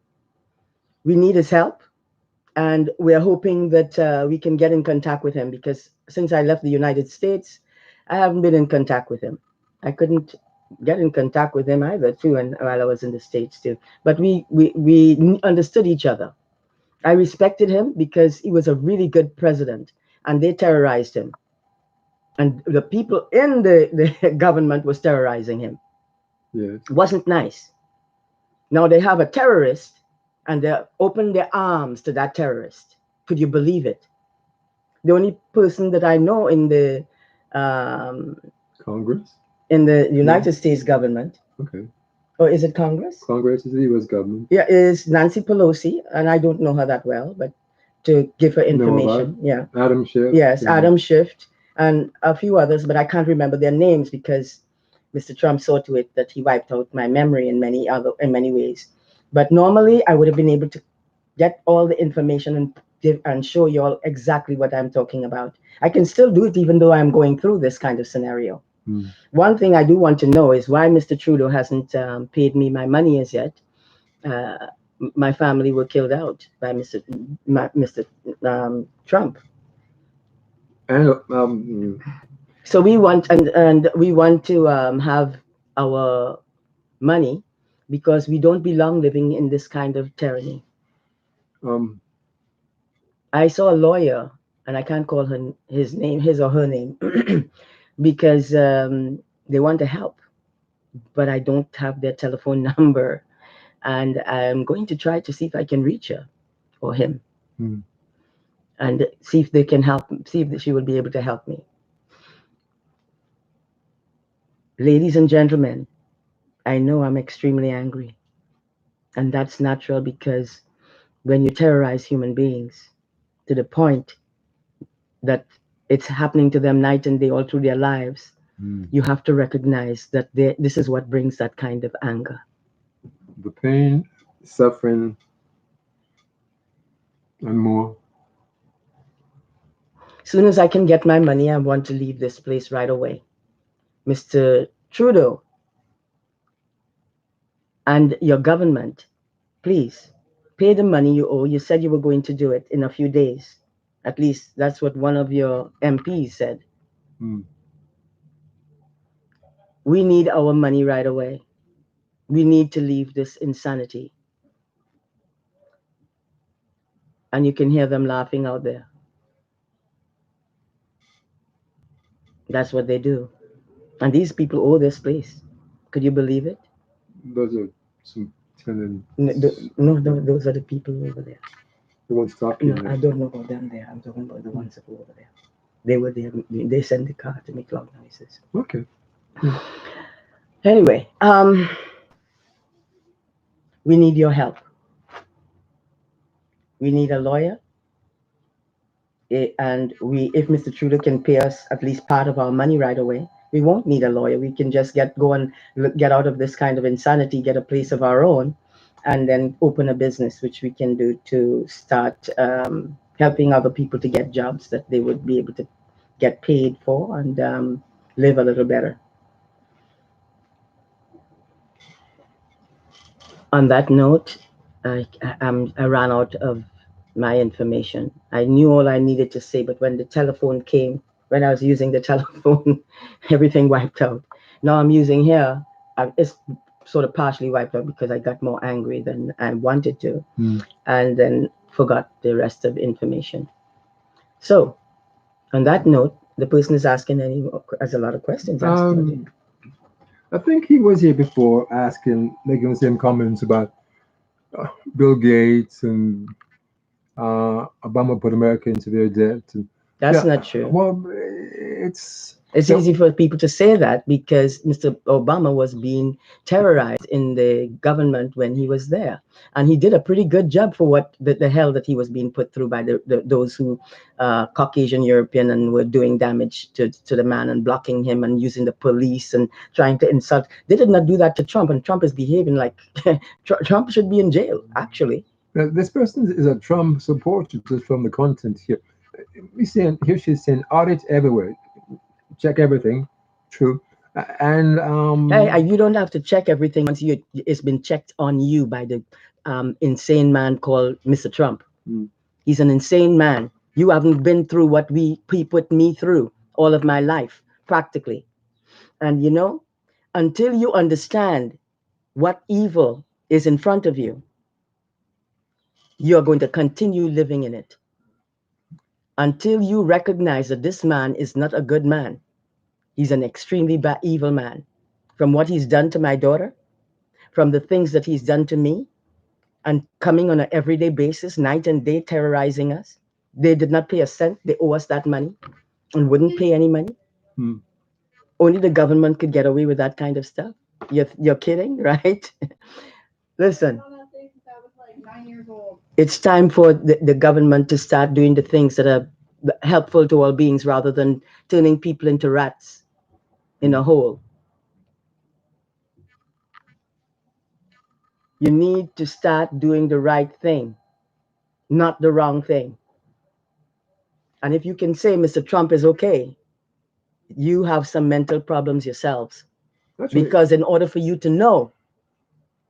We need his help, and we're hoping that we can get in contact with him, because since I left the United States, I haven't been in contact with him. I couldn't get in contact with him either, too, and while I was in the States too. But we understood each other. I respected him because he was a really good president, and they terrorized him. And the people in the government was terrorizing him. Yes. It wasn't nice. Now they have a terrorist, and they open their arms to that terrorist. Could you believe it? The only person that I know um, Congress. in the Yeah. United States government Okay. Or is it Congress? Congress is the U.S. government. Yeah, is Nancy Pelosi, and I don't know her that well, but to give her You know about information, yeah. Adam Schiff. Yes, and Adam Schiff and a few others, but I can't remember their names because Mr. Trump saw to it that he wiped out my memory in many ways. But normally, I would have been able to get all the information and give and show you all exactly what I'm talking about. I can still do it even though I'm going through this kind of scenario. Hmm. One thing I do want to know is why Mr. Trudeau hasn't paid me my money as yet. Uh, my family were killed out by Mr. Trump. And So we want and we want to have our money because we don't belong living in this kind of tyranny. um, I saw a lawyer, and I can't call his or her name, because they want to help, but I don't have their telephone number, and I'm going to try to see if I can reach her or him, hmm. and see if they can help, see if she will be able to help me. Ladies and gentlemen, I know I'm extremely angry, and that's natural because when you terrorize human beings to the point that it's happening to them night and day all through their lives, Hmm. you have to recognize that this is what brings that kind of anger. The pain, suffering, and more. As soon as I can get my money, I want to leave this place right away. Mr. Trudeau and your government, please pay the money you owe. You said you were going to do it in a few days. At least that's what one of your MPs said. Hmm. We need our money right away. We need to leave this insanity. And you can hear them laughing out there. That's what they do. And these people owe this place. Could you believe it? Those are some tenants. No, those are the people over there. The ones No, talking. I don't know about them there. I'm talking about the ones that were over there. They were there. They sent the car to make loud noises. Okay. Anyway, we need your help. We need a lawyer, and if Mr. Trudeau can pay us at least part of our money right away, we won't need a lawyer. We can just go and get out of this kind of insanity, get a place of our own, and then open a business, which we can do to start helping other people to get jobs that they would be able to get paid for and live a little better. On that note, I ran out of my information. I knew all I needed to say, but when the telephone came, when I was using the telephone, everything wiped out. Now I'm using here, it's sort of partially wiped out because I got more angry than I wanted to, Hmm. and then forgot the rest of the information. So, on that note, the person is asking has a lot of questions asking. I think he was here before asking, making the same comments about Bill Gates and Obama put America into their debt. And That's yeah, not true. well, It's easy for people to say that because Mr. Obama was being terrorized in the government when he was there. And he did a pretty good job for what the hell that he was being put through by those who, Caucasian European, and were doing damage to the man and blocking him and using the police and trying to insult. They did not do that to Trump, and Trump is behaving like Trump should be in jail, actually. now, this person is a Trump supporter just from the content here. He's saying, here she's saying audit everywhere, check everything, true. And Hey, you don't have to check everything once it's been checked on you by the insane man called Mr. Trump. Hmm. He's an insane man. You haven't been through what he put me through all of my life, practically. And until you understand what evil is in front of you, you're going to continue living in it. Until you recognize that this man is not a good man, he's an extremely bad, evil man. From what he's done to my daughter, from the things that he's done to me, and coming on an everyday basis, night and day, terrorizing us. They did not pay a cent. They owe us that money and wouldn't pay any money. hmm. Only the government could get away with that kind of stuff. You're kidding, right? Listen, it's time for the government to start doing the things that are helpful to all beings rather than turning people into rats in a Mm. hole. You need to start doing the right thing, not the wrong thing. And if you can say Mr. Trump is okay, you have some mental problems yourselves. That's right. Because in order for you to know,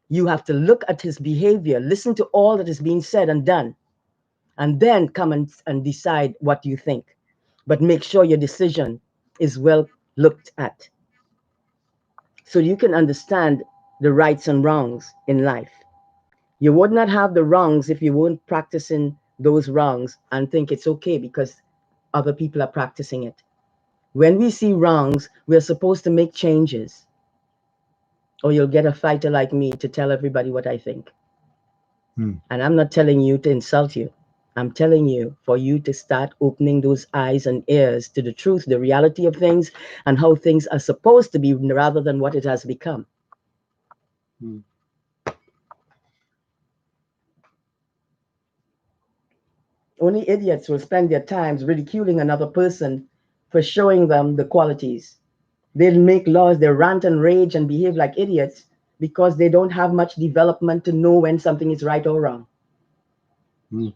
you have to look at his behavior, listen to all that is being said and done, and then come and decide what you think. But make sure your decision is well looked at so you can understand the rights and wrongs in life. You would not have the wrongs if you weren't practicing those wrongs and think it's okay because other people are practicing it. When we see wrongs, we're supposed to make changes, or you'll get a fighter like me to tell everybody what I think. Mm. And I'm not telling you to insult you. I'm telling you for you to start opening those eyes and ears to the truth, the reality of things, and how things are supposed to be rather than what it has become. Mm. Only idiots will spend their times ridiculing another person for showing them the qualities. They'll make laws, they rant and rage and behave like idiots because they don't have much development to know when something is right or wrong. Mm.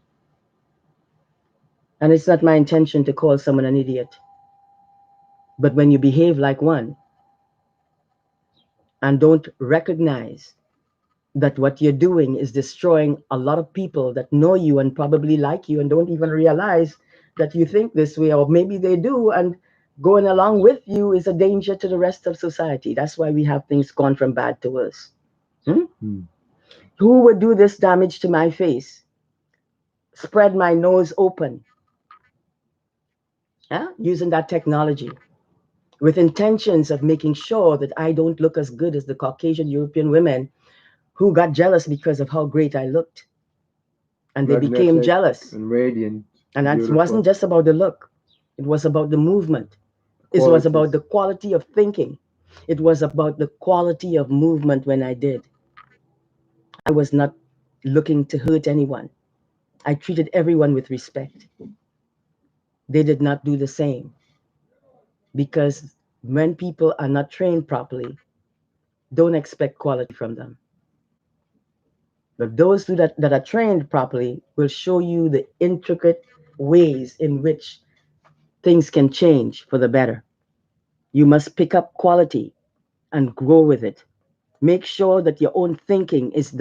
And it's not my intention to call someone an idiot. But when you behave like one and don't recognize that what you're doing is destroying a lot of people that know you and probably like you and don't even realize that you think this way, or maybe they do, and going along with you is a danger to the rest of society. That's why we have things gone from bad to worse. Hmm? Mm. Who would do this damage to my face? Spread my nose open, using that technology with intentions of making sure that I don't look as good as the Caucasian European women who got jealous because of how great I looked. And they became Magnetic jealous. and radiant, And that wasn't beautiful just about the look, it was about the movement, it was about qualities. the quality of thinking, it was about the quality of movement when I did. I was not looking to hurt anyone. I treated everyone with respect. They did not do the same because when people are not trained properly, don't expect quality from them. But those that are trained properly will show you the intricate ways in which things can change for the better. You must pick up quality and grow with it. Make sure that your own thinking is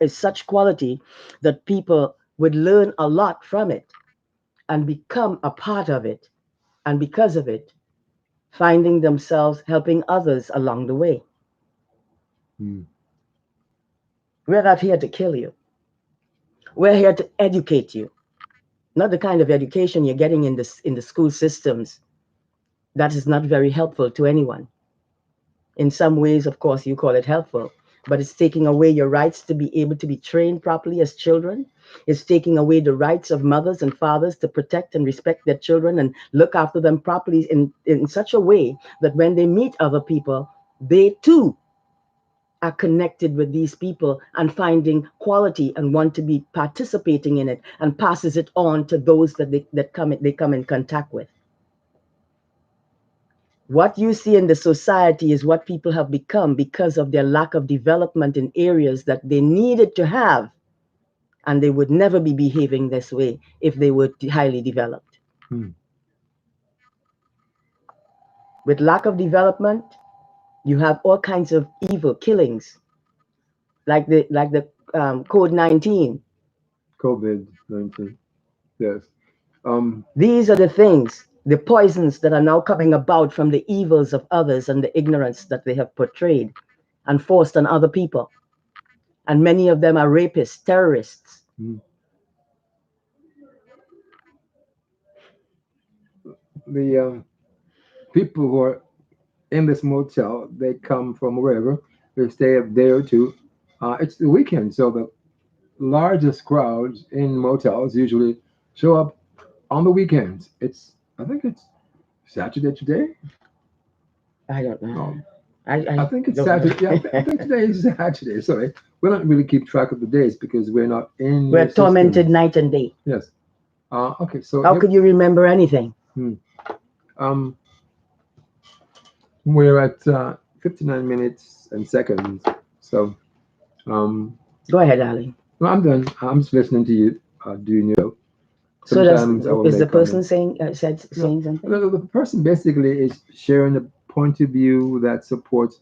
such quality that people would learn a lot from it and become a part of it. And because of it, finding themselves helping others along the way. Mm. We're not here to kill you. We're here to educate you. Not the kind of education you're getting in the school systems that is not very helpful to anyone. In some ways, of course, you call it helpful, but it's taking away your rights to be able to be trained properly as children. It's taking away the rights of mothers and fathers to protect and respect their children and look after them properly in such a way that when they meet other people, they too are connected with these people and finding quality and want to be participating in it and passes it on to those that they come in contact with. What you see in the society is what people have become because of their lack of development in areas that they needed to have, and they would never be behaving this way if they were highly developed. Mm. With lack of development, you have all kinds of evil killings, like the Code 19. COVID-19. Yes. Um. These are the things, the poisons that are now coming about from the evils of others and the ignorance that they have portrayed and forced on other people. And many of them are rapists, terrorists. Mm. The people who are in this motel, they come from wherever. They stay a day or two. It's the weekend, so the largest crowds in motels usually show up on the weekends. I think it's Saturday today. I don't Um, know. I think it's don't know. Saturday. Yeah, I think today is Saturday. Sorry, we don't really keep track of the days because we're not in We're your tormented system. night and day. Yes. Okay. So How here, could you remember anything? um, we're at 59 minutes and seconds. So Go ahead, Ali. no, I'm done. I'm just listening to you doing your show. So does Sometimes I will is the make person comments. saying No, saying something? the person basically is sharing a point of view that supports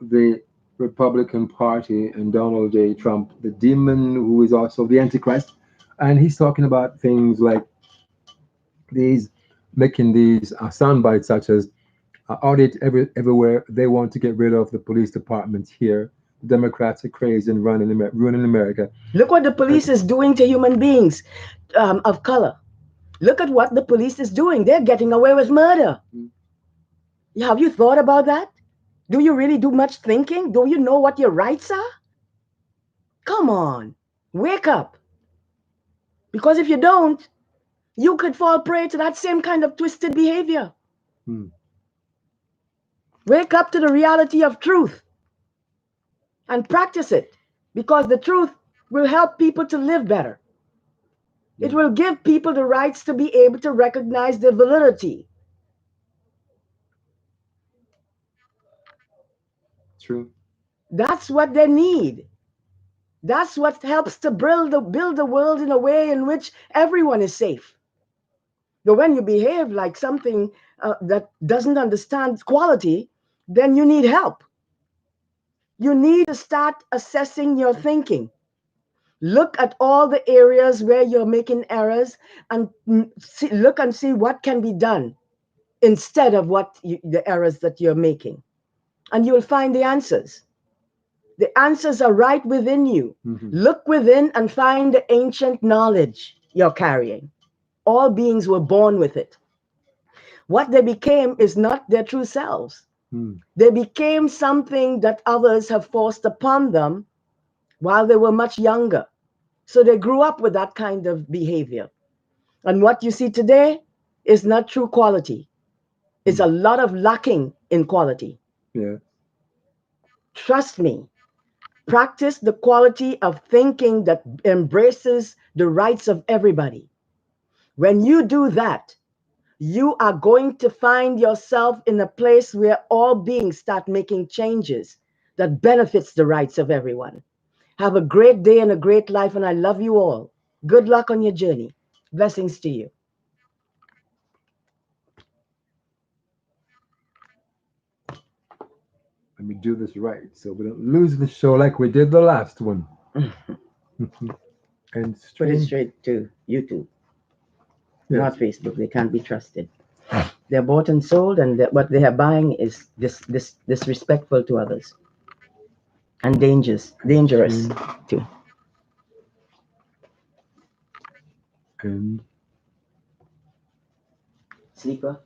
the Republican Party and Donald J. Trump, the demon who is also the Antichrist. And he's talking about things like these, making these sound bites such as audit everywhere. They want to get rid of the police departments here. The Democrats are crazy and ruining America. Look what the And police is doing to human beings of color. Look at what the police is doing. They're getting away with murder. Have you thought about that? Do you really do much thinking? Do you know what your rights are? Come on, wake up. Because if you don't, you could fall prey to that same kind of twisted behavior. hmm, Wake up to the reality of truth and practice it because the truth will help people to live better. It hmm, will give people the rights to be able to recognize their validity. true. That's what they need. That's what helps to build the world in a way in which everyone is safe. But when you behave like something that doesn't understand quality, then you need help. You need to start assessing your thinking. Look at all the areas where you're making errors and look and see what can be done instead of the errors that you're making. And you'll find the answers. The answers are right within you. Hmm. Look within and find the ancient knowledge you're carrying. All beings were born with it. What they became is not their true selves. Hmm. They became something that others have forced upon them while they were much younger. So they grew up with that kind of behavior. And what you see today is not true quality. It's Hmm. a lot of lacking in quality. Yeah. Trust me, practice the quality of thinking that embraces the rights of everybody. When you do that, you are going to find yourself in a place where all beings start making changes that benefits the rights of everyone. Have a great day and a great life, and I love you all. Good luck on your journey. Blessings to you. Let me do this right so we don't lose the show like we did the last one. And Put it strange. straight to YouTube, Yes. not Facebook. They can't be trusted. They're bought and sold, and what they are buying is disrespectful to others and dangerous Strange. too. And Sleeper.